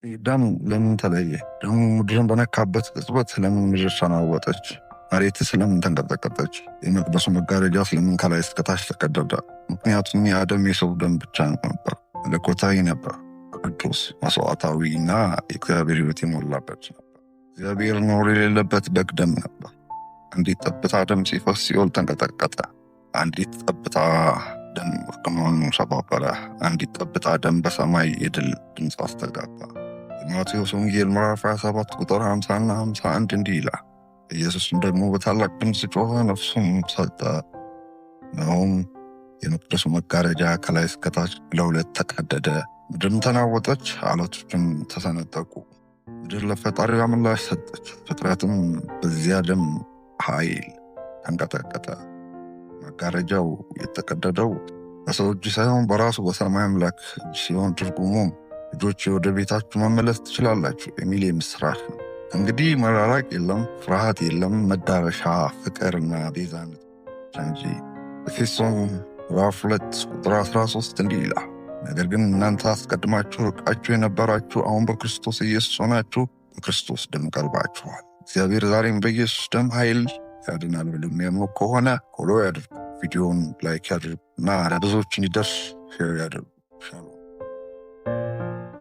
ደም ለምን ተለየ? ደሙ ምድርን በነካበት ቅጽበት ስለምን ምድር ተናወጠች? መሬት ስለምን ተንቀጠቀጠች? የመቅደሱ መጋረጃ ስለምን ከላይ እስከታች ተቀደደ? ምክንያቱም ያ ደም የሰው ደም ብቻ ነበር። መለኮታዊ ነበር፣ ቅዱስ፣ መስዋዕታዊና የእግዚአብሔር ሕይወት የሞላበት ነበር። እግዚአብሔር ኖር የሌለበት በግ ደም ነበር። አንዲት ጠብታ ደም ሲፈስ ሲኦል ተንቀጠቀጠ። አንዲት ጠብታ ደም እርግማኑን ሰባበረ። አንዲት ጠብታ ደም በሰማይ የድል ድምፅ አስተጋባ። የማቴዎስ ወንጌል ምዕራፍ 27 ቁጥር 50 እና 51 እንዲህ ይላል። ኢየሱስም ደግሞ በታላቅ ድምፅ ጮኸ፣ ነፍሱን ሰጠ። እነሆም የመቅደሱ መጋረጃ ከላይ እስከታች ለሁለት ተቀደደ። ምድርም ተናወጠች፣ ዓለቶችም ተሰነጠቁ። ምድር ለፈጣሪዋ ምላሽ ሰጠች። ፍጥረትም በዚያ ደም ኃይል ተንቀጠቀጠ። መጋረጃው የተቀደደው በሰው እጅ ሳይሆን በራሱ በሰማይ አምላክ እጅ ሲሆን ትርጉሙም ልጆች ወደ ቤታችሁ መመለስ ትችላላችሁ የሚል የምስራች ነው። እንግዲህ መራራቅ የለም፣ ፍርሃት የለም፣ መዳረሻ ፍቅርና ቤዛነት እንጂ። ኤፌሶን ምዕራፍ 2 ቁጥር 13 እንዲህ ይላል፣ ነገር ግን እናንተ አስቀድማችሁ ርቃችሁ የነበራችሁ አሁን በክርስቶስ ኢየሱስ ሆናችሁ በክርስቶስ ደም ቀርባችኋል። እግዚአብሔር ዛሬም በኢየሱስ ደም ኃይል ያድናል ብለው የሚያምኑ ከሆነ ፎሎ ያድርጉ፣ ቪዲዮውን ላይክ ያድርጉ እና ለብዙዎች እንዲደርስ ሼር ያድርጉ።